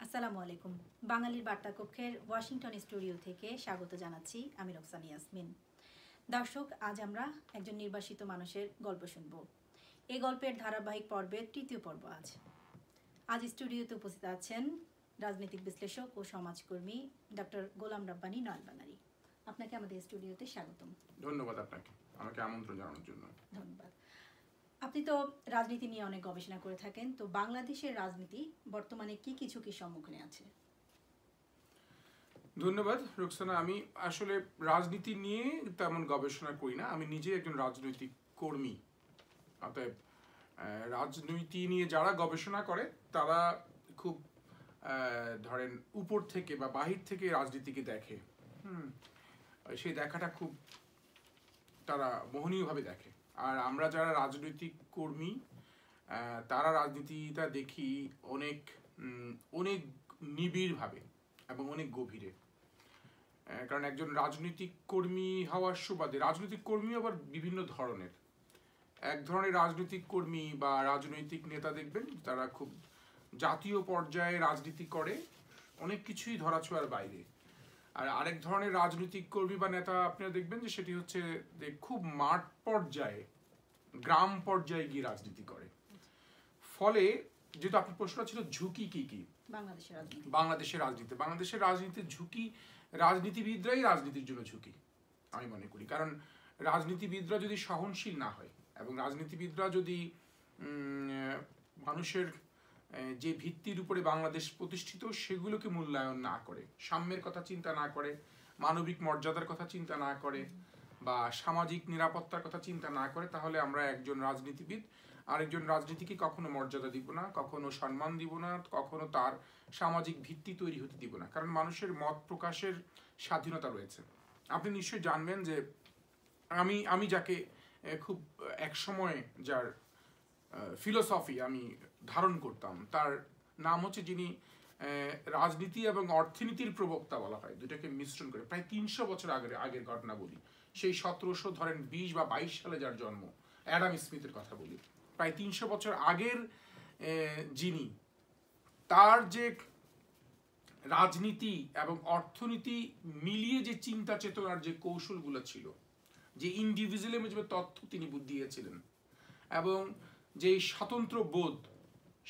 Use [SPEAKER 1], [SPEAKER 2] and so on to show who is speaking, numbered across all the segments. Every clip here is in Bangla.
[SPEAKER 1] আসসালামু আলাইকুম। বাঙালির বার্তা কক্ষের ওয়াশিংটন স্টুডিও থেকে স্বাগত জানাচ্ছি আমি রোকসানা ইয়াসমিন। দর্শক, আজ আমরা একজন নির্বাসিত মানুষের গল্প শুনব। এই গল্পের ধারাবাহিক পর্বের তৃতীয় পর্ব আজ স্টুডিওতে উপস্থিত আছেন রাজনৈতিক বিশ্লেষক ও সমাজকর্মী ডক্টর গোলাম রাব্বানী নয়াল বানারী। আপনাকে আমাদের স্টুডিওতে স্বাগতম।
[SPEAKER 2] ধন্যবাদ আপনাকে আমাকে আমন্ত্রণ জানানোর জন্য।
[SPEAKER 1] ধন্যবাদ। আপনি তো রাজনীতি নিয়ে অনেক গবেষণা করে থাকেন, তো বাংলাদেশের রাজনীতি বর্তমানে কি কি ঝুঁকির সম্মুখীনে আছে?
[SPEAKER 2] ধন্যবাদ রোকসানা। আমি আসলে রাজনীতি নিয়ে তেমন গবেষণা করি না, আমি নিজে একজন রাজনৈতিক কর্মী। অতএব রাজনীতি নিয়ে যারা গবেষণা করে তারা খুব ধরেন উপর থেকে বা বাহির থেকে রাজনীতিকে দেখে, সেই দেখাটা খুব তারা মোহনীয়ভাবে দেখে। আর আমরা যারা রাজনৈতিক কর্মী তারা রাজনীতিটা দেখি অনেক অনেক নিবিড়ভাবে এবং অনেক গভীরে। কারণ একজন রাজনৈতিক কর্মী হওয়ার সুবাদে, রাজনৈতিক কর্মী আবার বিভিন্ন ধরনের। এক ধরনের রাজনৈতিক কর্মী বা রাজনৈতিক নেতা দেখবেন তারা খুব জাতীয় পর্যায়ে রাজনীতি করে, অনেক কিছুই ধরাছোঁয়ার বাইরে। আর আরেক ধরনের রাজনৈতিক কর্মী বা নেতা আপনারা দেখবেন যে সেটি হচ্ছে খুব মাঠ পর্যায়ে, গ্রাম পর্যায়ে গিয়ে রাজনীতি করে। ফলে যেহেতু আপনার প্রশ্ন ছিল ঝুঁকি কি কি বাংলাদেশের রাজনীতির ঝুঁকি, রাজনীতিবিদরাই রাজনীতির জন্য ঝুঁকি আমি মনে করি। কারণ রাজনীতিবিদরা যদি সহনশীল না হয় এবং রাজনীতিবিদরা যদি মানুষের যে ভিত্তির উপরে বাংলাদেশ প্রতিষ্ঠিত সেগুলোকে মূল্যায়ন না করে, সাম্যের কথা চিন্তা না করে, মানবিক মর্যাদার কথা চিন্তা না করে বা সামাজিক নিরাপত্তার কথা চিন্তা না করে, তাহলে আমরা একজন রাজনীতিবিদ আরেকজন রাজনীতিকে কখনো মর্যাদা দিব না, কখনো সম্মান দিব না, কখনো তার সামাজিক ভিত্তি তৈরি হতে দিব না। কারণ মানুষের মত প্রকাশের স্বাধীনতা রয়েছে। আপনি নিশ্চয়ই জানবেন যে আমি যাকে খুব একসময় যার ফিলোসফি আমি ধারণ করতাম, তার নাম হচ্ছে, যিনি রাজনীতি এবং অর্থনীতির প্রবক্তা বলা হয়, দুটাকে মিশ্রণ করে। প্রায় 300 বছর আগের ঘটনা বলি, সেই 1720 বা 22 সালে যার জন্ম, অ্যাডাম স্মিথের কথা বলি। প্রায় 300 বছর আগের যিনি, তার যে রাজনীতি এবং অর্থনীতি মিলিয়ে যে চিন্তা চেতনার যে কৌশলগুলো ছিল, যে ইন্ডিভিজুয়ালিজমের তথ্য তিনি দিয়েছিলেন এবং যে স্বাতন্ত্র বোধ,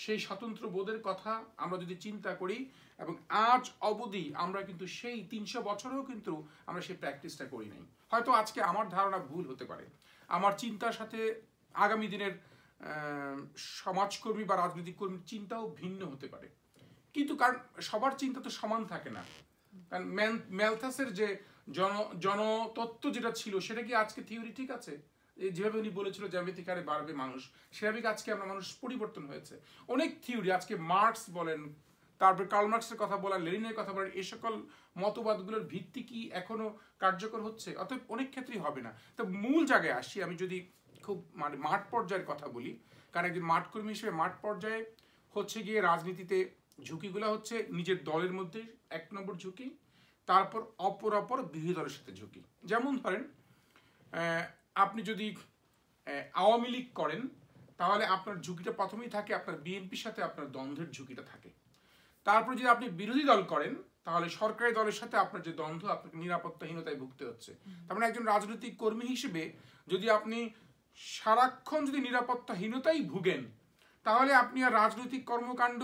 [SPEAKER 2] সেই স্বাতন্ত্র বোধের কথা আমরা যদি চিন্তা করি এবং আজ অবধি আমরা কিন্তু সেই 300 বছরেও কিন্তু আমরা সেই প্র্যাকটিসটা করি নাই। হয়তো আজকে আমার ধারণা ভুল হতে পারে, আমার চিন্তার সাথে আগামী দিনের সমাজকর্মী বা রাজনৈতিক কর্মীর চিন্তাও ভিন্ন হতে পারে, কিন্তু কারণ সবার চিন্তা তো সমান থাকে না। কারণ ম্যালথাসের যে জনতত্ত্ব যেটা ছিল সেটা কি আজকে থিওরি ঠিক আছে? যেভাবে উনি বলেছিল জ্যামিতিক হারে বাড়বে মানুষ, সেভাবে আজকে আমরা মানুষ পরিবর্তন হয়েছে। অনেক থিওরি আজকে মার্কস বলেন, তারপর কার্ল মার্কসের কথা বলেন, লেনিনের কথা বলেন, এই সকল মতবাদগুলোর ভিত্তি কি এখনো কার্যকর হচ্ছে? অতএব অনেক ক্ষেত্রেই হবে না। তো মূল জায়গায় আসি, আমি যদি খুব মাঠ পর্যায়ের কথা বলি, কারণ একজন মাঠ কর্মী হিসেবে মাঠ পর্যায়ে হচ্ছে গিয়ে রাজনীতিতে ঝুঁকিগুলো হচ্ছে নিজের দলের মধ্যে 1 নম্বর ঝুঁকি, তারপর অপর বিরোধী দলের সাথে ঝুঁকি। যেমন ধরেন আপনি যদি আওয়ামী লীগ করেন তাহলে আপনার ঝুঁকিটা প্রথমেই থাকে, আপনার বিএনপির সাথে আপনার দ্বন্দ্বের ঝুঁকিটা থাকে। তারপর যদি আপনি বিরোধী দল করেন তাহলে সরকারি দলের সাথে আপনার যে দ্বন্দ্ব, আপনাকে নিরাপত্তাহীনতায় ভুগতে হচ্ছে। তার মানে একজন রাজনৈতিক কর্মী হিসেবে যদি আপনি সারাক্ষণ যদি নিরাপত্তাহীনতাই ভুগেন, তাহলে আপনি আর রাজনৈতিক কর্মকাণ্ড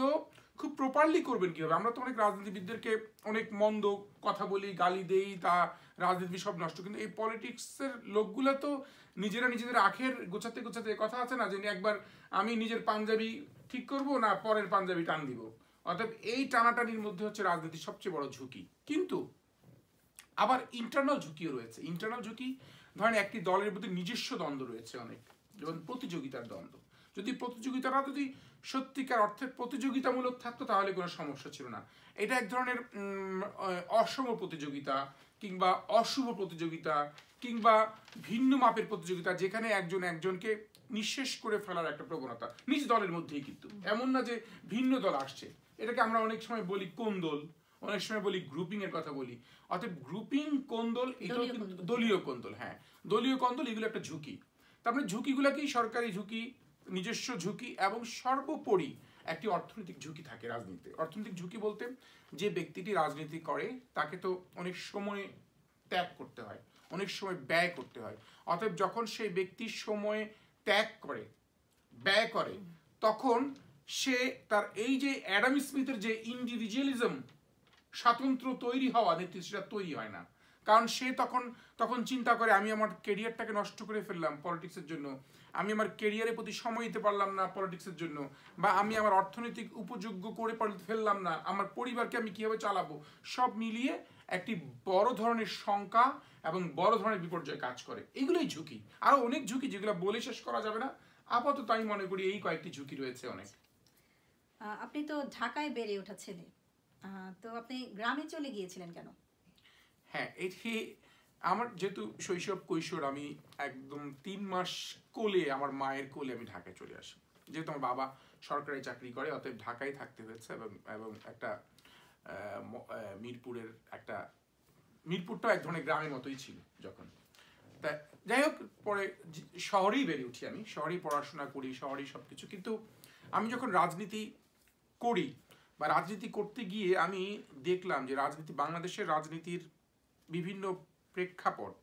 [SPEAKER 2] খুব প্রপারলি করবেন কিভাবে? আমরা তো অনেক রাজনীতিবিদদেরকে অনেক মন্দ কথা বলি, গালি দেই, তা রাজনীতি সব নষ্ট। কিন্তু এই পলিটিক্সের লোকগুলো তো নিজেদের আখের গোছাতে কথা আছে না, যে একবার আমি নিজের পাঞ্জাবি ঠিক করব না পরের পাঞ্জাবি টান দিব। অর্থাৎ এই টানাটানির মধ্যে হচ্ছে রাজনীতির সবচেয়ে বড় ঝুঁকি। কিন্তু আবার ইন্টারনাল ঝুঁকিও রয়েছে। ইন্টারনাল ঝুঁকি ধরেন একটি দলের মধ্যে নিজস্ব দ্বন্দ্ব রয়েছে অনেক, যেমন প্রতিযোগিতার দ্বন্দ্ব। যদি প্রতিযোগিতাটা যদি সত্যিকার অর্থে প্রতিযোগিতামূলক থাকতো তাহলে কোনো সমস্যা ছিল না। এটা এক ধরনের অসম প্রতিযোগিতা কিংবা অশুভ প্রতিযোগিতা কিংবা ভিন্ন মাপের প্রতিযোগিতা, যেখানে একজনকে নিঃশেষ করে ফেলার একটা প্রবণতা নিজ দলের মধ্যেই। কিন্তু এমন না যে ভিন্ন দল আসছে, এটাকে আমরা অনেক সময় বলি কোন্দল, অনেক সময় বলি গ্রুপিং এর কথা বলি। অর্থাৎ গ্রুপিং, কোন্দল, এটাও কিন্তু দলীয় কোন্দল। হ্যাঁ, দলীয় কোন্দল, এগুলো একটা ঝুঁকি। তার মানে ঝুঁকিগুলো কি? সরকারি ঝুঁকি, নিজস্ব ঝুঁকি এবং সর্বোপরি একটি অর্থনৈতিক ঝুঁকি থাকে রাজনীতিতে। অর্থনৈতিক ঝুঁকি বলতে যে ব্যক্তিটি রাজনীতি করে তাকে তো অনেক সময় ত্যাগ করতে হয়, অনেক সময় ব্যয় করতে হয়। অতএব যখন সেই ব্যক্তি সময় ত্যাগ করে, ব্যয় করে, তখন সে তার এই যে অ্যাডাম স্মিথের যে ইন্ডিভিজুয়ালিজম, স্বাতন্ত্র্য তৈরি হওয়া নেতৃত্ব, সেটা তৈরি হয় না। কারণ সে তখন চিন্তা করে আমি আমার কেরিয়ারটাকে নষ্ট করে ফেললাম পলিটিক্সের জন্য, আমি আমার কেরিয়ারের প্রতি সময় দিতে পারলাম না পলিটিক্সের জন্য, বা আমি আমার অর্থনৈতিক উপযোগ্য করে ফেললাম না, আমার পরিবারকে আমি কিভাবে চালাবো, সব মিলিয়ে একটি বড় ধরনের শঙ্কা এবং বড় ধরনের বিপর্যয় কাজ করে। এগুলোই ঝুঁকি। আরো অনেক ঝুঁকি যেগুলো বলে শেষ করা যাবে না। আপাতত আমি মনে করি এই কয়েকটি ঝুঁকি রয়েছে অনেক।
[SPEAKER 1] আপনি তো ঢাকায় বেড়ে ওঠা ছেলে, তো আপনি গ্রামে চলে গিয়েছিলেন কেন?
[SPEAKER 2] হ্যাঁ, এটি আমার যেহেতু শৈশব কৈশোর, আমি একদম 3 মাস কোলে, আমার মায়ের কোলে আমি ঢাকায় চলে আসি। যেহেতু আমার বাবা সরকারি চাকরি করে, অতএব ঢাকায় থাকতে হয়েছে। এবং একটা মিরপুরটাও এক ধরনের গ্রামের মতোই ছিল যখন। তা যাই হোক, পরে শহরেই বেড়ে উঠি, আমি শহরেই পড়াশোনা করি, শহরেই সবকিছু। কিন্তু আমি যখন রাজনীতি করি বা রাজনীতি করতে গিয়ে আমি দেখলাম যে বাংলাদেশের রাজনীতির বিভিন্ন প্রেক্ষাপট,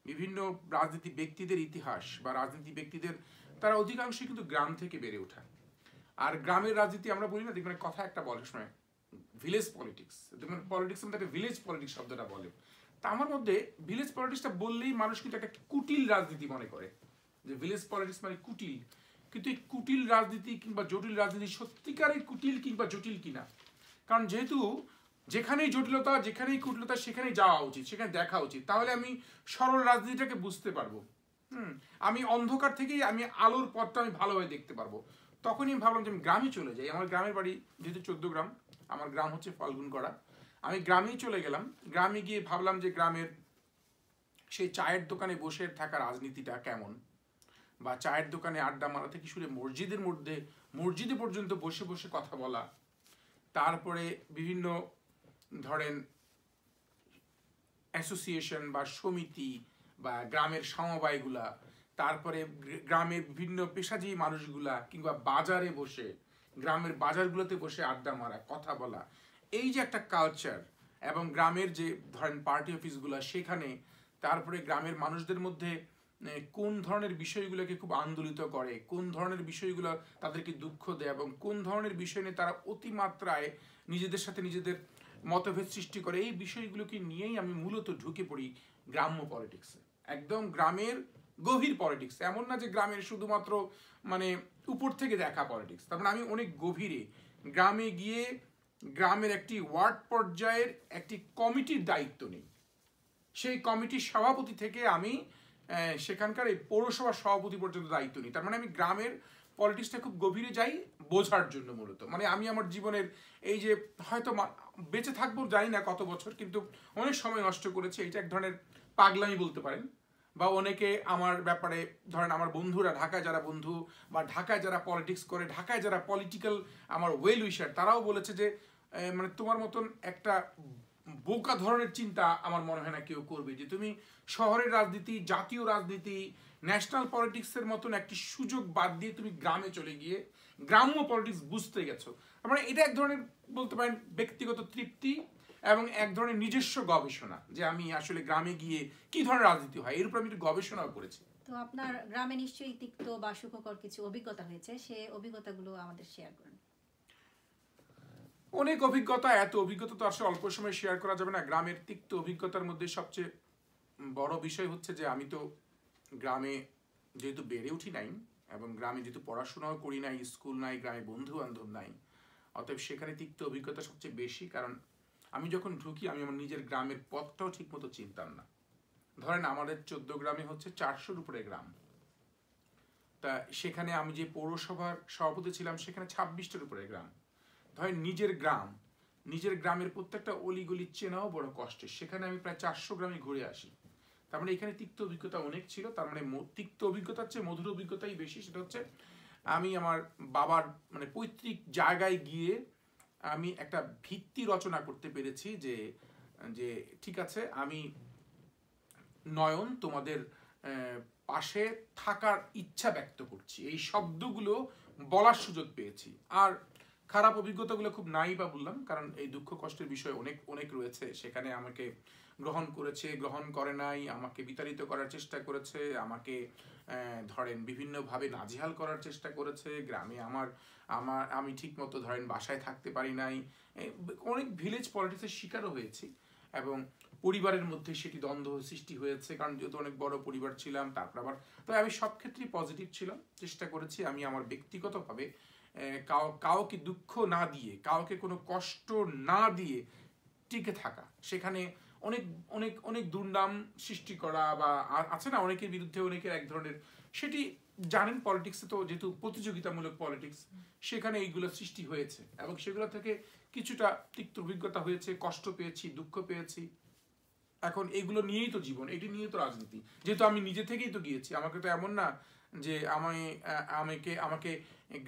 [SPEAKER 2] বিভিন্ন রাজনীতি ব্যক্তিদের ইতিহাস বা রাজনীতি ব্যক্তিদের, তারা অধিকাংশই কিন্তু গ্রাম থেকে বেড়ে ওঠা। আর গ্রামের রাজনীতি আমরা বলি না, দেখবেন কথা একটা বলে সময় ভিলেজ পলিটিক্স, দেখবেন পলিটিক্স মধ্যে একটা ভিলেজ পলিটিক্স শব্দটা বলে। তা আমার মধ্যে ভিলেজ পলিটিক্সটা বললেই মানুষ কিন্তু একটা কুটিল রাজনীতি মনে করে, যে ভিলেজ পলিটিক্স মানে কুটিল। কিন্তু এই কুটিল রাজনীতি কিংবা জটিল রাজনীতি সত্যিকারের কুটিল কিংবা জটিল কিনা, কারণ যেহেতু যেখানেই জটিলতা, যেখানেই কুটিলতা, সেখানেই যাওয়া উচিত, সেখানে দেখা উচিত, তাহলে আমি সরল রাজনীতিটাকে বুঝতে পারবো। আমি অন্ধকার থেকেই আমি আলোর পথটা আমি ভালোভাবে দেখতে পারবো। তখনই আমি ভাবলাম যে আমি গ্রামে চলে যাই। আমার গ্রামের বাড়ি যেহেতু 14 গ্রাম, আমার গ্রাম হচ্ছে ফাল্গুনগড়া, আমি গ্রামেই চলে গেলাম। গ্রামে গিয়ে ভাবলাম যে গ্রামের সেই চায়ের দোকানে বসে থাকা রাজনীতিটা কেমন, বা চায়ের দোকানে আড্ডা মারা থেকে শুরু মসজিদে পর্যন্ত বসে বসে কথা বলা, তারপরে বিভিন্ন ধরেন অ্যাসোসিয়েশন বা সমিতি বা গ্রামের সমবায়গুলা, তারপরে গ্রামের বিভিন্ন পেশাজীবী মানুষগুলা, কিংবা বাজারে বসে, গ্রামের বাজারগুলোতে বসে আড্ডা মারা, কথা বলা, এই যে একটা কালচার, এবং গ্রামের যে ধরেন পার্টি অফিসগুলা সেখানে, তারপরে গ্রামের মানুষদের মধ্যে কোন ধরনের বিষয়গুলোকে খুব আন্দোলিত করে, কোন ধরনের বিষয়গুলো তাদেরকে দুঃখ দেয়, এবং কোন ধরনের বিষয় নিয়ে তারা অতিমাত্রায় নিজেদের সাথে নিজেদের মতভেদ সৃষ্টি করে, এই বিষয়গুলোকে নিয়েই আমি মূলত ঢুকে পড়ি গ্রাম্য পলিটিক্সে। একদম গ্রামের গভীর পলিটিক্স, এমন না যে গ্রামের শুধুমাত্র মানে উপর থেকে দেখা পলিটিক্স। তার মানে আমি অনেক গভীরে গ্রামে গিয়ে গ্রামের একটি ওয়ার্ড পর্যায়ের একটি কমিটির দায়িত্ব নিই। সেই কমিটির সভাপতি থেকে আমি সেখানকার এই পৌরসভা সভাপতি পর্যন্ত দায়িত্ব নিই। তার মানে আমি গ্রামের পলিটিক্সটা খুব গভীরে যাই বোঝার জন্য মূলত। মানে আমি আমার জীবনের এই যে হয়তো বেঁচে থাকবো জানি না কত বছর, কিন্তু অনেক সময় নষ্ট করেছি, এটা এক ধরনের পাগলামি বলতে পারেন। বা অনেকে আমার ব্যাপারে, ধরেন আমার বন্ধুরা, ঢাকায় যারা বন্ধু বা ঢাকায় যারা পলিটিক্স করে, ঢাকায় যারা পলিটিক্যাল আমার ওয়েল উইশার, তারাও বলেছে যে মানে তোমার মতন একটা বোকা ধরনের চিন্তা আমার মনে হয় না কেউ করবে, যে তুমি শহরের রাজনীতি, জাতীয় রাজনীতি, ন্যাশনাল পলিটিক্সের মতন একটি সুযোগ বাদ দিয়ে তুমি গ্রামে চলে গিয়ে গ্রাম্য পলিটিক্স বুঝতে গেছো। মানে এটা এক ধরনের বলতে পারেন ব্যক্তিগত তৃপ্তি এবং এক ধরনের নিজস্ব গবেষণা, যে আমি আসলে গ্রামে গিয়ে কি ধরনের রাজনীতি হয় এর উপর আমি একটু গবেষণাও করেছি।
[SPEAKER 1] তো আপনার গ্রামে নিশ্চয়ই তিক্ত বা সুখকর কিছু অভিজ্ঞতা হয়েছে, সেই অভিজ্ঞতাগুলো আমাদের শেয়ার করুন।
[SPEAKER 2] অনেক অভিজ্ঞতা, এত অভিজ্ঞতা তো আসলে অল্প সময় শেয়ার করা যাবে না। গ্রামের তিক্ত অভিজ্ঞতার মধ্যে সবচেয়ে বড় বিষয় হচ্ছে যে আমি তো গ্রামে যেহেতু বেড়ে উঠি নাই, এবং গ্রামে যেহেতু পড়াশোনাও করি নাই, স্কুল নাই, গ্রামে বন্ধু বান্ধব নাই, অতএব সেখানে তিক্ত অভিজ্ঞতা সবচেয়ে বেশি। কারণ আমি যখন ঢুকি আমি আমার নিজের গ্রামের পথটাও ঠিক মতো চিনতাম না। ধরেন আমাদের 14 গ্রামে হচ্ছে 400-র উপরে গ্রাম, তা সেখানে আমি যে পৌরসভার সভাপতি ছিলাম সেখানে 26টার উপরে গ্রাম। ধরেন নিজের গ্রামের প্রত্যেকটা অলিগলি চেনাও বড় কষ্টের, সেখানে আমি প্রায় 400 গ্রামে ঘুরে আসি। তার মানে এখানে তিক্ত অভিজ্ঞতা অনেক ছিল। তার মানে তিক্ত অভিজ্ঞতার চেয়ে মধুর অভিজ্ঞতাই বেশি। সেটা হচ্ছে আমি আমার বাবার মানে পৈতৃক জায়গায় গিয়ে আমি একটা ভিত্তি রচনা করতে পেরেছি, যে যে ঠিক আছে, আমি নয়ন তোমাদের পাশে থাকার ইচ্ছা ব্যক্ত করছি, এই শব্দগুলো বলার সুযোগ পেয়েছি। আর খারাপ অভিজ্ঞতাগুলো খুব নাই বা বললাম, কারণ এই দুঃখ কষ্টের বিষয় অনেক অনেক রয়েছে। সেখানে আমাকে গ্রহণ করেছে, গ্রহণ করে নাই, আমাকে বিতাড়িত করার চেষ্টা করেছে, আমাকে ধরেন বিভিন্নভাবে নাজেহাল করার চেষ্টা করেছে। গ্রামে আমি ঠিক মতো ধরেন বাসায় থাকতে পারি নাই, অনেক ভিলেজ পলিটিক্সের শিকারও হয়েছি। এবং পরিবারের মধ্যে সেটি দ্বন্দ্ব সৃষ্টি হয়েছে, কারণ যেহেতু অনেক বড় পরিবার ছিলাম। তারপর আবার তবে আমি সব ক্ষেত্রেই পজিটিভ ছিলাম, চেষ্টা করেছি আমি আমার ব্যক্তিগতভাবে কাউকে দুঃখ না দিয়ে, কাউকে কোনো কষ্ট না দিয়ে টিকে থাকা। সেখানে অনেক অনেক অনেক দুর্নাম সৃষ্টি করা বা আছে না অনেকের বিরুদ্ধে অনেকের এক ধরনের, সেটি জানেন পলিটিক্সে তো যেহেতু প্রতিযোগিতামূলক পলিটিক্স, সেখানে এইগুলো সৃষ্টি হয়েছে এবং সেগুলো থেকে কিছুটা তিক্ত অভিজ্ঞতা হয়েছে, কষ্ট পেয়েছি, দুঃখ পেয়েছি। এখন এগুলো নিয়েই তো জীবন, এটি নিয়েই তো রাজনীতি। যেহেতু আমি নিজে থেকেই তো গিয়েছি, আমাকে তো এমন না যে আমাকে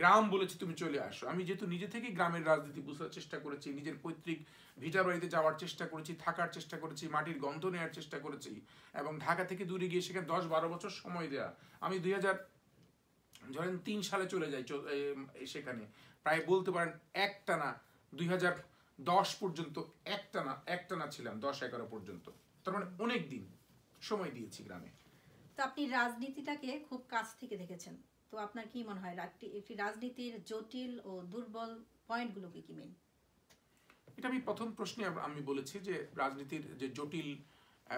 [SPEAKER 2] গ্রাম বলেছে তুমি চলে আসো। আমি যেহেতু নিজে থেকেই গ্রামের রাজনীতি বুঝার চেষ্টা করেছি, নিজের পৈতৃক ভিটা বাড়িতে যাওয়ার চেষ্টা করেছি, থাকার চেষ্টা করেছি, মাটির গন্ধ নেওয়ার চেষ্টা করেছি, এবং ঢাকা থেকে দূরে গিয়ে সেখানে 10-12 বছর সময় দেয়া। আমি 2003 সালে চলে যাই সেখানে, প্রায় বলতে পারেন একটানা 2010 পর্যন্ত একটানা ছিলাম, 10-11 পর্যন্ত। তার মানে অনেক দিন সময় দিয়েছি গ্রামে।
[SPEAKER 1] তো আপনি রাজনীতিটাকে খুব কাছ থেকে দেখেছেন, তো আপনার কি মনে হয় একটি রাজনীতির জটিল ও দুর্বল পয়েন্টগুলো কি কি মেন?
[SPEAKER 2] এটা আমি প্রথম প্রশ্নে আমি বলেছি যে রাজনীতির যে জটিল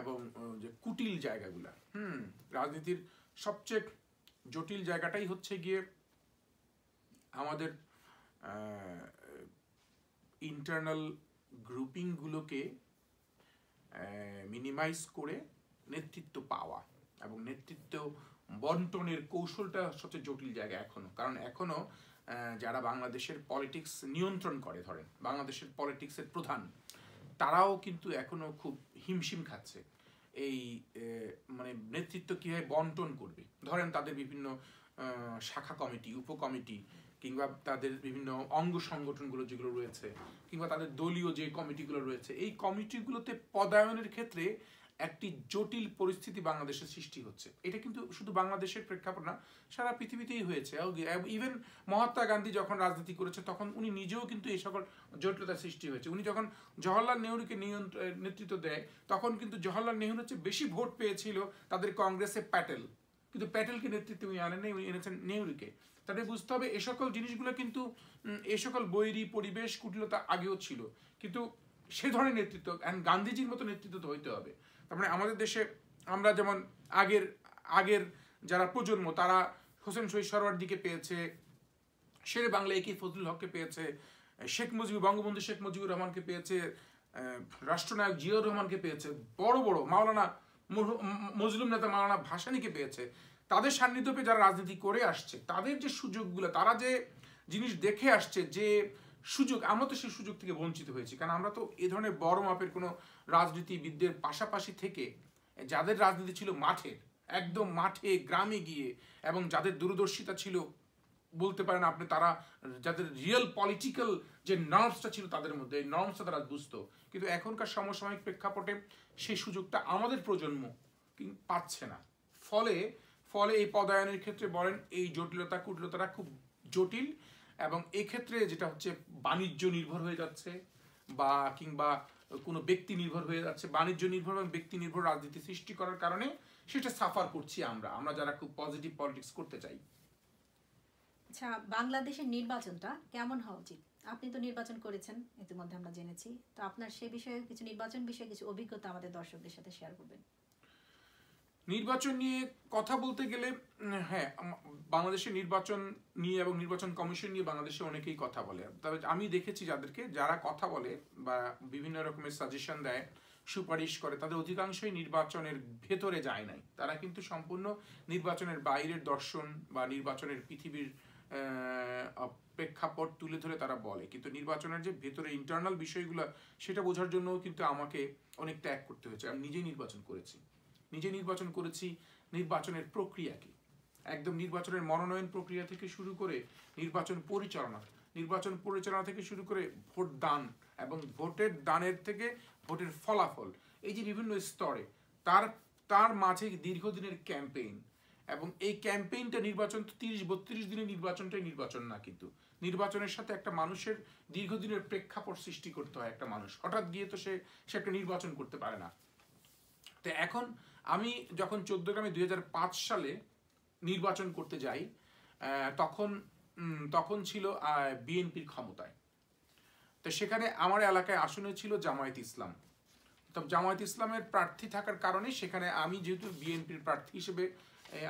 [SPEAKER 2] এবং যে কুটিল জায়গাগুলা, রাজনীতির সবচেয়ে জটিল জায়গাটাই হচ্ছে গিয়ে আমাদের ইন্টারনাল গ্রুপিংগুলোকে মিনিমাইজ করে নেতৃত্ব পাওয়া এবং নেতৃত্ব বন্টনের কৌশলটা সবচেয়ে জটিল জায়গা এখনো। কারণ এখনো যারা বাংলাদেশের পলিটিক্স নিয়ন্ত্রণ করে, ধরেন বাংলাদেশের পলিটিক্সের প্রধান, তারাও কিন্তু এখনো খুব হিমশিম খাচ্ছে এই মানে নেতৃত্ব কীভাবে বন্টন করবে। ধরেন তাদের বিভিন্ন শাখা কমিটি, উপকমিটি, কিংবা তাদের বিভিন্ন অঙ্গ সংগঠনগুলো যেগুলো রয়েছে, কিংবা তাদের দলীয় যে কমিটিগুলো রয়েছে, এই কমিটিগুলোতে পদায়নের ক্ষেত্রে একটি জটিল পরিস্থিতি বাংলাদেশের সৃষ্টি হচ্ছে। এটা কিন্তু শুধু বাংলাদেশের প্রেক্ষাপট না, সারা পৃথিবীতেই হয়েছে। ইভেন মহাত্মা গান্ধী যখন রাজনীতি করেছে তখন উনি নিজেও কিন্তু এই সকল জটিলতার সৃষ্টি হয়েছে। উনি যখন জওহরলাল নেহরুকে নেতৃত্ব দেয় তখন কিন্তু জওহরলাল নেহরুর চেয়ে বেশি ভোট পেয়েছিল তাদের কংগ্রেসে প্যাটেল, কিন্তু প্যাটেলকে নেতৃত্বে উনি আনেন নাই, উনি এনেছেন নেহরুকে। তাদের বুঝতে হবে এ সকল জিনিসগুলো কিন্তু এ সকল বৈরী পরিবেশ কুটিলতা আগেও ছিল, কিন্তু সে ধরনের নেতৃত্ব গান্ধীজির মতো নেতৃত্ব তো হইতে হবে। তার মানে আমাদের দেশে আমরা যেমন আগের যারা প্রজন্ম, তারা হোসেন শহীদ সরওয়ার্দীকে পেয়েছে, শেরে বাংলা একে ফজলুল হককে পেয়েছে, বঙ্গবন্ধু শেখ মুজিবুর রহমানকে পেয়েছে, রাষ্ট্রনায়ক জিয়াউর রহমানকে পেয়েছে, বড় বড় মাওলানা মজলুম নেতা মাওলানা ভাসানীকে পেয়েছে। তাদের সান্নিধ্য পেয়ে যারা রাজনীতি করে আসছে, তাদের যে সুযোগগুলো, তারা যে জিনিস দেখে আসছে, যে সুযোগ, আমরা তো সেই সুযোগ থেকে বঞ্চিত হয়েছি। কারণ আমরা তো এ ধরনের বড় মাপের কোনো রাজনীতিবিদদের পাশাপাশি থেকে যাদের রাজনীতি ছিল মাঠের, একদম মাঠে গ্রামে গিয়ে, এবং যাদের দূরদর্শিতা ছিল বলতে পারেন আপনি, তারা যাদের রিয়েল পলিটিক্যাল যে নর্মসটা ছিল তাদের মধ্যে, এই নর্মসটা তারা বুঝতো। কিন্তু এখনকার সমসাময়িক প্রেক্ষাপটে সেই সুযোগটা আমাদের প্রজন্ম পাচ্ছে না। ফলে এই পদায়নের ক্ষেত্রে বলেন এই জটিলতা কুটিলতাটা খুব জটিল, এবং এক্ষেত্রে যেটা হচ্ছে বাণিজ্য নির্ভর হয়ে যাচ্ছে বা কিংবা কোনো ব্যক্তি নির্ভর হয়ে যাচ্ছে, বাণিজ্য নির্ভর এবং ব্যক্তি নির্ভর রাজনীতি সৃষ্টি করার কারণে সেটা সাফার করছি আমরা যারা খুব পজিটিভ পলিটিক্স করতে চাই।
[SPEAKER 1] আচ্ছা, বাংলাদেশের নির্বাচনটা কেমন হওয়া উচিত? আপনি তো নির্বাচন করেছেন ইতিমধ্যে আমরা জেনেছি, তো আপনার সে বিষয়ে কিছু নির্বাচন বিষয়ে কিছু অভিজ্ঞতা আমাদের দর্শকদের সাথে শেয়ার করবেন।
[SPEAKER 2] নির্বাচন নিয়ে কথা বলতে গেলে, হ্যাঁ, বাংলাদেশের নির্বাচন নিয়ে এবং নির্বাচন কমিশন নিয়ে বাংলাদেশে অনেকেই কথা বলে। তবে আমি দেখেছি যারা কথা বলে বা বিভিন্ন রকমের সাজেশন দেয়, সুপারিশ করে, তাদের অধিকাংশই নির্বাচনের ভেতরে যায় নাই। তারা কিন্তু সম্পূর্ণ নির্বাচনের বাইরের দর্শন বা নির্বাচনের পৃথিবীর প্রেক্ষাপট তুলে ধরে তারা বলে, কিন্তু নির্বাচনের যে ভেতরে ইন্টারনাল বিষয়গুলো সেটা বোঝার জন্য কিন্তু আমাকে অনেক ত্যাগ করতে হয়েছে। আমি নিজে নির্বাচন করেছি, নির্বাচনের প্রক্রিয়া কি, একদম নির্বাচনের মনোনয়ন প্রক্রিয়া থেকে শুরু করে নির্বাচন পরিচালনা থেকে শুরু করে ভোট দান এবং ভোটের দানের থেকে ভোটের ফলাফল, এই যে বিভিন্ন স্তরে তার মাঝে দীর্ঘদিনের ক্যাম্পেইন এবং এই ক্যাম্পেইনটা নির্বাচন তো 30-32 দিনের নির্বাচনটাই নির্বাচন না, কিন্তু নির্বাচনের সাথে একটা মানুষের দীর্ঘদিনের প্রেক্ষাপট সৃষ্টি করতে হয়। একটা মানুষ হঠাৎ গিয়ে তো সে একটা নির্বাচন করতে পারে না। তো এখন আমি যখন 14 গ্রামে 2005 সালে নির্বাচন করতে যাই, তখন ছিল বিএনপির ক্ষমতায়। তো সেখানে আমার এলাকায় আসনে ছিল জামায়াত ইসলাম। তবে জামায়াত ইসলামের প্রার্থী থাকার কারণে সেখানে আমি যেহেতু বিএনপির প্রার্থী হিসেবে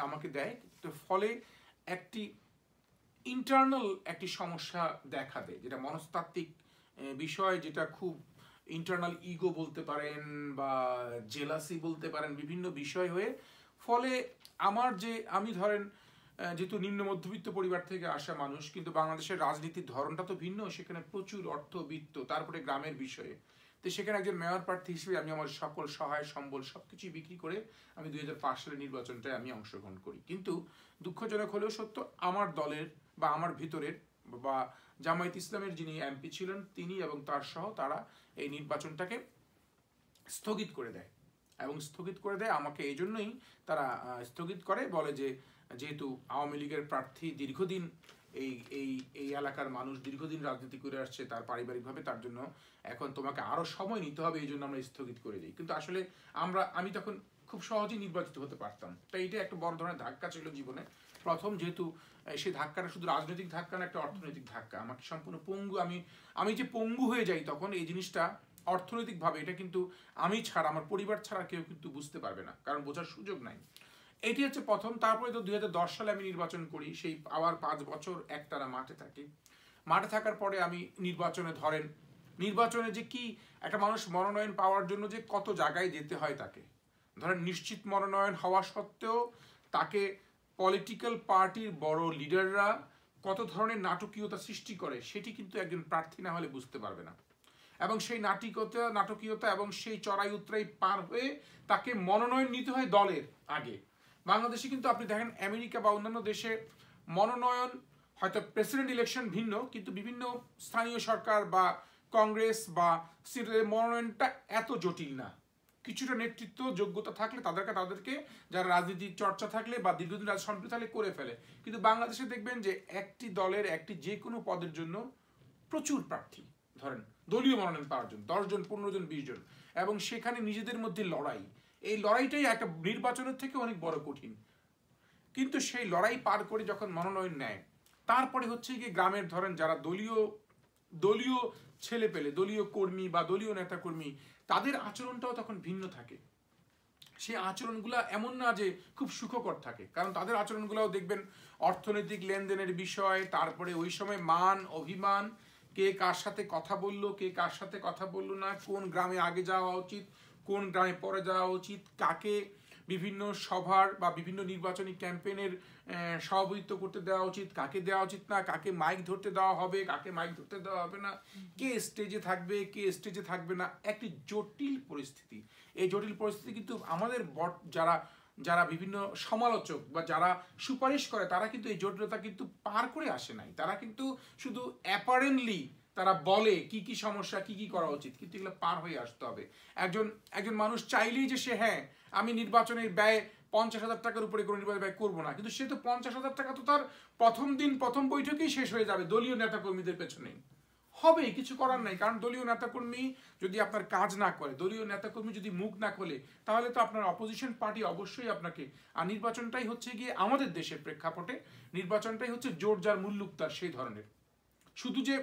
[SPEAKER 2] আমাকে দেয়, তো ফলে একটি ইন্টারনাল একটি সমস্যা দেখা দেয়, যেটা মনস্তাত্ত্বিক বিষয়, যেটা খুব ইন্টারনাল ইগো বলতে পারেন বা জেলাসি বলতে পারেন, বিভিন্ন বিষয় হয়ে ফলে আমি ধরেন যেহেতু নিম্ন মধ্যবিত্ত পরিবার থেকে আসা মানুষ, কিন্তু বাংলাদেশের রাজনীতির ধরনটা তো ভিন্ন, সেখানে প্রচুর অর্থবিত্ত, তারপরে গ্রামের বিষয়ে। তো সেখানে একজন মেয়র প্রার্থী হিসেবে আমি আমার সকল সহায় সম্বল সবকিছু বিক্রি করে আমি 2005 সালের নির্বাচনটায় আমি অংশগ্রহণ করি। কিন্তু দুঃখজনক হলেও সত্য, আমার দলের বা আমার ভিতরের বা জামায়াত ইসলামের যিনি এমপি ছিলেন তিনি এবং তারা এই নির্বাচনটাকে স্থগিত করে দেয়। এবং স্থগিত করে দেয় আমাকে এই জন্যই তারা স্থগিত করে, বলে যে যেহেতু আওয়ামী লীগের প্রার্থী দীর্ঘদিন এই এলাকার মানুষ দীর্ঘদিন রাজনীতি করে আসছে তার পারিবারিকভাবে, তার জন্য এখন তোমাকে আরো সময় নিতে হবে, এই জন্য আমরা স্থগিত করে দিই। কিন্তু আসলে আমি তখন খুব সহজেই নির্বাচিত হতে পারতাম। তাই এটা একটা বড় ধরনের ধাক্কা ছিল জীবনে প্রথম, যেহেতু সেই ধাক্কাটা শুধু রাজনৈতিক ধাক্কা না, একটা অর্থনৈতিক ধাক্কা। আমাকে সম্পূর্ণ পঙ্গু, আমি যে পঙ্গু হয়ে যাই তখন, এই জিনিসটা অর্থনৈতিকভাবে এটা কিন্তু আমি ছাড়া, আমার পরিবার ছাড়া কেউ কিন্তু বুঝতে পারবে না, কারণ বোঝার সুযোগ নাই। এটি হচ্ছে প্রথম। তারপরে তো 2010 সালে আমি নির্বাচন করি, সেই আবার 5 বছর একটানা মাঠে থাকি। মাঠে থাকার পরে আমি নির্বাচনে যে কি একটা মানুষ মনোনয়ন পাওয়ার জন্য যে কত জায়গায় যেতে হয় তাকে, ধরেন নিশ্চিত মনোনয়ন হওয়া সত্ত্বেও তাকে পলিটিক্যাল পার্টির বড় লিডাররা কত ধরনের নাটকীয়তা সৃষ্টি করে, সেটি কিন্তু একজন প্রার্থী না হলে বুঝতে পারবে না। এবং সেই নাটকীয়তা এবং সেই চড়াই উতরাই পার হয়ে তাকে মনোনয়ন নিতে হয় দলের আগে। বাংলাদেশে কিন্তু আপনি দেখেন আমেরিকা বা অন্যান্য দেশে মনোনয়ন, হয়তো প্রেসিডেন্ট ইলেকশন ভিন্ন, কিন্তু বিভিন্ন স্থানীয় সরকার বা কংগ্রেস বা মনোনয়নটা এত জটিল না। কিছুটা নেতৃত্ব যোগ্যতা থাকলে তাদেরকে যারা রাজনীতির চর্চা থাকলে বা দীর্ঘদিন রাজনীতি থাকলে করে ফেলে। কিন্তু বাংলাদেশে দেখবেন যে একটি দলের যে কোনো পদের জন্য প্রচুর প্রার্থী, ধরেন দলীয় মনোনয়ন পাওয়ার জন্য 10 জন 15 জন 20 জন, এবং সেখানে নিজেদের মধ্যে লড়াই। এই লড়াইটাই একটা নির্বাচনের থেকে অনেক বড় কঠিন। কিন্তু সেই লড়াই পার করে যখন মনোনয়ন নেয়, তারপরে হচ্ছে গিয়ে গ্রামের ধরেন যারা দলীয় ছেলে পেলে, দলীয় কর্মী বা দলীয় নেতা কর্মী, তাদের আচরণটাও তখন ভিন্ন থাকে। সেই আচরণগুলো এমন না যে খুব সুখকর থাকে, কারণ তাদের আচরণগুলোও দেখবেন অর্থনৈতিক লেনদেনের বিষয়, তারপরে ওই সময় মান অভিমান, কে কার সাথে কথা বললো, কে কার সাথে কথা বললো না, কোন গ্রামে আগে যাওয়া উচিত, কোন গ্রামে পরে যাওয়া উচিত, কাকে বিভিন্ন সভার বা বিভিন্ন নির্বাচনী ক্যাম্পেইনের সভাপতিত্ব করতে দেওয়া উচিত, কাকে দেওয়া উচিত না, কাকে মাইক ধরতে দেওয়া হবে, কাকে মাইক ধরতে দেওয়া হবে না, কে স্টেজে থাকবে, কে স্টেজে থাকবে না, একটি জটিল পরিস্থিতি। এই জটিল পরিস্থিতি কিন্তু আমাদের যারা বিভিন্ন সমালোচক বা যারা সুপারিশ করে, তারা কিন্তু এই জটিলতা কিন্তু পার করে আসে নাই। তারা কিন্তু শুধু অ্যাপারেন্টলি তারা বলে কি কি সমস্যা, কি কি করা উচিত, কিন্তু এগুলো পার হয়ে আসতে হবে। একজন মানুষ চাইলেই যে সে আমি নির্বাচনের ব্যয় 50,000 টাকার উপরে কোনো নির্বাচন ব্যয় করবো না, কিন্তু সে তো 50,000 টাকা তো তার প্রথম বৈঠকেই শেষ হয়ে যাবে দলীয় নেতাকর্মীদের পেছনে। হবে, কিছু করার নাই, কারণ দলীয় নেতাকর্মী যদি আপনার কাজ না করে, দলীয় নেতাকর্মী যদি মুখ না খোলে, তাহলে তো আপনার অপোজিশন পার্টি অবশ্যই আপনাকে। আর নির্বাচনটাই হচ্ছে গিয়ে আমাদের দেশের প্রেক্ষাপটে নির্বাচনটাই হচ্ছে জোর যার মুল্লুক তার, সেই ধরনের। শুধু যে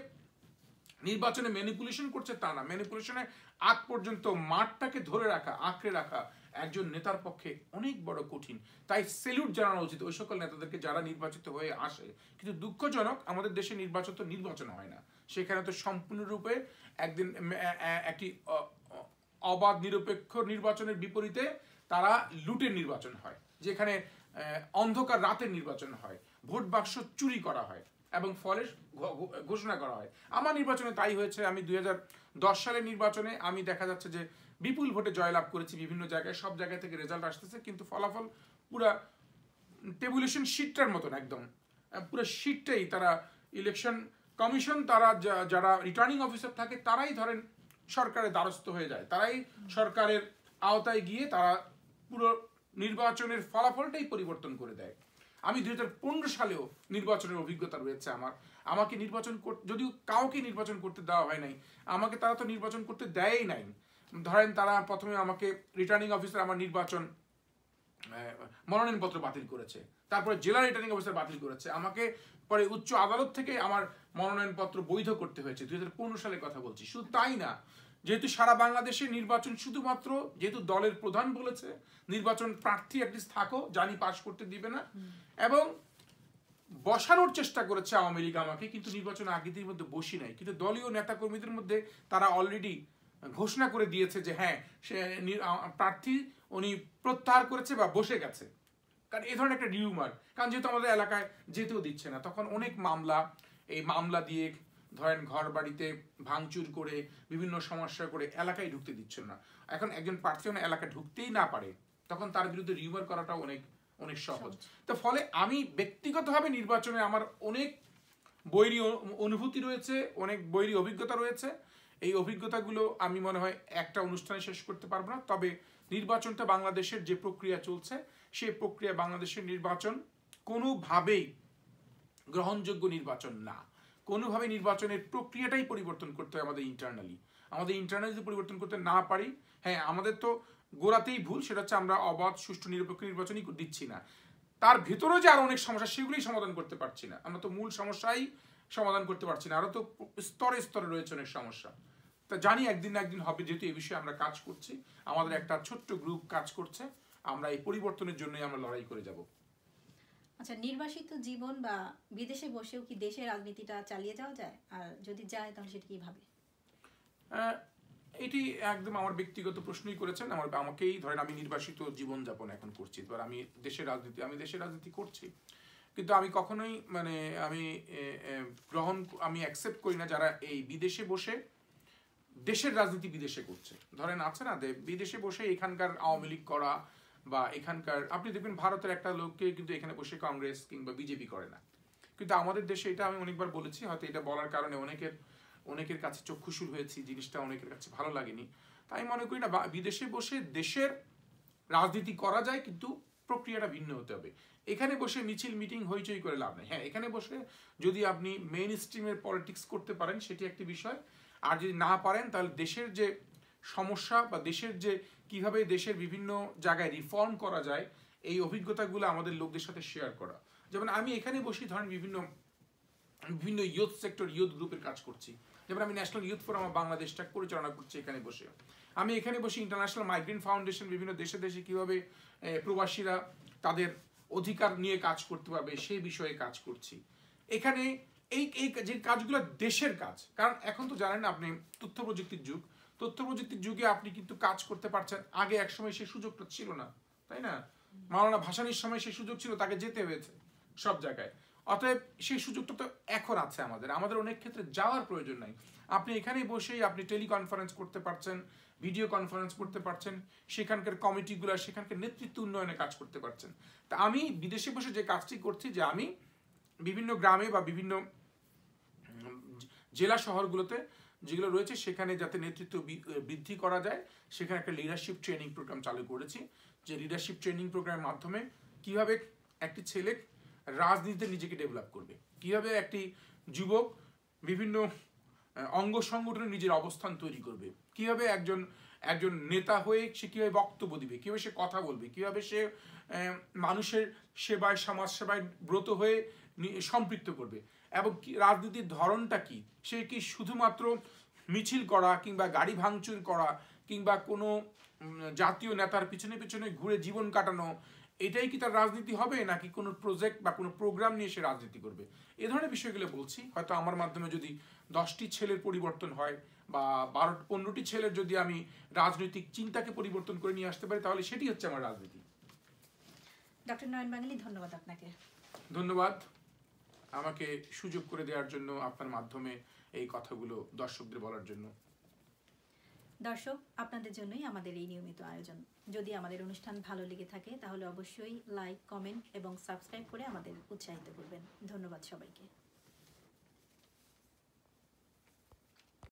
[SPEAKER 2] নির্বাচনে ম্যানিপুলেশন করছে তা না, ম্যানিপুলেশনের আগ পর্যন্ত মাঠটাকে ধরে রাখা, আঁকড়ে রাখা একজন নেতার পক্ষে অনেক বড় কঠিন। তাই সেলুট জানানো উচিত ওই সকল নেতাদেরকে যারা নির্বাচিত হয়ে আসে। কিন্তু দুঃখজনক, আমাদের দেশে নির্বাচন হয় না। সেখানে তো সম্পূর্ণরূপে একটি অবাধ নিরপেক্ষ নির্বাচনের বিপরীতে তারা লুটের নির্বাচন হয়, যেখানে অন্ধকার রাতের নির্বাচন হয়, ভোট বাক্স চুরি করা হয় এবং ফলে ঘোষণা করা হয়। আমার নির্বাচনে তাই হয়েছে। আমি 2010 সালের নির্বাচনে আমি দেখা যাচ্ছে যে বিপুল ভোটে জয়লাভ করেছি বিভিন্ন জায়গায়, সব জায়গা থেকে রেজাল্ট আসতেছে, কিন্তু ফলাফল পুরা টেবুলেশন শিটটার মতন, একদম পুরো শিটটাই তারা ইলেকশন কমিশন, তারা যারা রিটার্নিং অফিসার থাকে, তারাই ধরেন সরকারের দ্বারস্থ হয়ে যায়, তারাই সরকারের আওতায় গিয়ে তারা পুরো নির্বাচনের ফলাফলটাই পরিবর্তন করে দেয়। আমি 2015 সালেও নির্বাচনের অভিজ্ঞতা রয়েছে আমার। আমাকে নির্বাচন যদিও কাউকে নির্বাচন করতে দেওয়া হয় নাই, আমাকে তারা তো নির্বাচন করতে দেয়ই নাই। ধরেন তারা প্রথমে আমাকে রিটার্নিং অফিসার আমার নির্বাচন মনোনয়নপত্র বাতিল করেছে, তারপরে জেলা রিটার্নিং অফিসার বাতিল করেছে, আমাকে পরে উচ্চ আদালত থেকে আমার মনোনয়নপত্র বৈধ করতে হয়েছে। 2015 সালের কথা বলছি। শুধু তাই না, যেহেতু সারা বাংলাদেশে নির্বাচন শুধুমাত্র যেহেতু দলের প্রধান বলেছে নির্বাচন প্রার্থী অ্যাটলিস্ট থাকো, জানি পাশ করতে দিবে না, এবং বসানোর চেষ্টা করেছে আওয়ামী লীগ আমাকে, কিন্তু নির্বাচন আগেদের মধ্যে বসি নাই। কিন্তু দলীয় নেতা কর্মীদের মধ্যে তারা অলরেডি ঘোষণা করে দিয়েছে যে হ্যাঁ সে প্রার্থী উনি প্রত্যাহার করেছে বা বসে গেছে। কারণ এই ধরনের একটা রিউমার, কারণ যেহেতু আমাদের এলাকায় যেতেও দিচ্ছে না, তখন অনেক মামলা, এই মামলা দিয়ে ধরেন ঘর বাড়িতে ভাঙচুর করে বিভিন্ন সমস্যা করে এলাকায় ঢুকতে দিচ্ছে না। এখন একজন প্রার্থী যখন এলাকায় ঢুকতেই না পারে তখন তার বিরুদ্ধে রিউমার করাটা অনেক অনেক সহজ। তো ফলে আমি ব্যক্তিগতভাবে নির্বাচনে আমার অনেক বৈরী অনুভূতি রয়েছে, অনেক বৈরী অভিজ্ঞতা রয়েছে। এই অভিজ্ঞতাগুলো আমি মনে হয় একটা অনুষ্ঠানে শেষ করতে পারবো না। তবে নির্বাচনটা বাংলাদেশের যে প্রক্রিয়া চলছে সেই প্রক্রিয়া বাংলাদেশের নির্বাচন কোনোভাবেই গ্রহণযোগ্য নির্বাচন না। কোনোভাবে নির্বাচনের প্রক্রিয়াটাই পরিবর্তন করতে হয় আমাদের ইন্টারনালি। আমাদের ইন্টারনালি যদি পরিবর্তন করতে না পারি, হ্যাঁ আমাদের তো গোড়াতেই ভুল, সেটা হচ্ছে আমরা অবাধ সুষ্ঠু নিরপেক্ষ নির্বাচনই দিচ্ছি না। তার ভেতরেও যে আরো অনেক সমস্যা সেগুলোই সমাধান করতে পারছি না। আমরা তো মূল সমস্যাই সমাধান করতে পারছি না, আরো তো স্তরে স্তরে রয়েছে অনেক সমস্যা। তা জানি একদিন না একদিন হবে, যেহেতু এই বিষয়ে আমরা কাজ করছি, আমাদের একটা ছোট্ট গ্রুপ কাজ করছে, আমরা এই পরিবর্তনের জন্যই আমরা লড়াই করে যাব।
[SPEAKER 1] আচ্ছা, নির্বাসিত জীবন বা বিদেশে বসেও কি দেশের রাজনীতিটা চালিয়ে যাওয়া যায়? আর যদি যায় তাহলে সেটা কিভাবে?
[SPEAKER 2] এটি একদম আমার ব্যক্তিগত প্রশ্নই করেছেন। আমাকেই ধরেন আমি নির্বাসিত জীবনযাপন এখন করছি, এবার আমি দেশের রাজনীতি করছি, কিন্তু আমি কখনোই মানে আমি অ্যাকসেপ্ট করি না যারা এই বিদেশে বসে দেশের রাজনীতি বিদেশে করছে। ধরেন আছে না বিদেশে বসে এখানকার আওয়ামী লীগ করা, বা এখানকার আপনি দেখবেন ভারতের একটা লোককে কিন্তু এখানে বসে কংগ্রেস কিংবা বিজেপি করে না, কিন্তু আমাদের দেশে এটা আমি অনেকবার বলেছি, হয়তো এটা বলার কারণে অনেকের কাছে চক্ষুশূল হয়েছি, জিনিসটা অনেকের কাছে ভালো লাগেনি। তাই মনে করি না বিদেশে বসে দেশের রাজনীতি করা যায়, কিন্তু প্রক্রিয়াটা ভিন্ন হতে হবে। এখানে বসে মিছিল মিটিং হইচই করে লাভ নেই। হ্যাঁ, এখানে বসে যদি আপনি মেইন স্ট্রিমের পলিটিক্স করতে পারেন সেটি একটি বিষয়, আর যদি না পারেন তাহলে দেশের যে সমস্যা বা দেশের যে কিভাবে দেশের বিভিন্ন জায়গায় রিফর্ম করা যায় এই অভিজ্ঞতাগুলো আমাদের লোকদের সাথে শেয়ার করা। যেমন আমি এখানে বসে ধরেন বিভিন্ন ইউথ সেক্টর, ইউথ গ্রুপের কাজ করছি। যেমন আমি ন্যাশনাল ইউথ ফোরাম বাংলাদেশটা পরিচালনা করছি এখানে বসে। আমি এখানে বসে ইন্টারন্যাশনাল মাইগ্রেন্ট ফাউন্ডেশন বিভিন্ন দেশে দেশে কিভাবে প্রবাসীরা তাদের অধিকার নিয়ে কাজ করতে পারবে সেই বিষয়ে কাজ করছি। এখানে এই যে কাজগুলো দেশের কাজ, কারণ এখন তো জানেন আপনি তথ্য প্রযুক্তির যুগ, তথ্য প্রযুক্তির যুগে আপনি কিন্তু কাজ করতে পারছেন, আগে এক সময় সেই সুযোগটা ছিল না, তাই না? মাওলানা ভাসানীর সময় সেই সুযোগ ছিল, তাকে যেতে হয়েছে সব জায়গায়। অতএব সেই সুযোগটা তো এখন আছে আমাদের অনেক ক্ষেত্রে যাওয়ার প্রয়োজন নাই। আপনি এখানে বসেই আপনি টেলিকনফারেন্স করতে পারছেন, ভিডিও কনফারেন্স করতে পারছেন, সেখানকার কমিটিগুলো সেখানকার নেতৃত্ব উন্নয়নে কাজ করতে পারছেন। তা আমি বিদেশে বসে যে কাজটি করছি, যে আমি বিভিন্ন গ্রামে বা বিভিন্ন জেলা শহরগুলোতে যেগুলো রয়েছে সেখানে যাতে নেতৃত্ব বৃদ্ধি করা যায় সেখানে একটা লিডারশিপ ট্রেনিং প্রোগ্রাম চালু করেছি। যে লিডারশিপ ট্রেনিং প্রোগ্রামের মাধ্যমে কিভাবে একটি ছেলে রাজনীতিতে নিজেকে ডেভেলপ করবে, কিভাবে একটি যুবক বিভিন্ন অঙ্গ সংগঠনে নিজের অবস্থান তৈরি করবে, কিভাবে একজন নেতা হয়ে সে কিভাবে বক্তব্য দিবে, কিভাবে সে কথা বলবে, কিভাবে সে মানুষের সেবায় সমাজ সেবায় ব্রত হয়ে সম্পৃক্ত করবে, এবং রাজনীতির ধরনটা কি, সে কি শুধুমাত্র মিছিল করা কিংবা গাড়ি ভাঙচুর করা কিংবা কোনো জাতীয় নেতার পিছনে পিছনে ঘুরে জীবন কাটানো, এটাই কি তার রাজনীতি হবে, নাকি কোনো প্রজেক্ট বা কোনো প্রোগ্রাম নিয়ে সে রাজনীতি করবে? এ ধরনের বিষয়গুলো বলছি। হয়তো আমার মাধ্যমে যদি 10টি ছেলের পরিবর্তন হয় বা 15টি ছেলের যদি আমি রাজনৈতিক চিন্তাকে পরিবর্তন করে নিয়ে আসতে পারি, তাহলে সেটি হচ্ছে আমার রাজনীতি।
[SPEAKER 1] ডক্টর নয়ন বাঙালি, ধন্যবাদ আপনাকে।
[SPEAKER 2] ধন্যবাদ আমাকে সুযোগ করে দেওয়ার জন্য, আপনার মাধ্যমে এই কথাগুলো দর্শকদের বলার জন্য।
[SPEAKER 1] দর্শক, আপনাদের জন্যই আমাদের এই নিয়মিত আয়োজন। যদি আমাদের অনুষ্ঠান ভালো লেগে থাকে তাহলে অবশ্যই লাইক, কমেন্ট এবং সাবস্ক্রাইব করে আমাদের উৎসাহিত করবেন। ধন্যবাদ সবাইকে।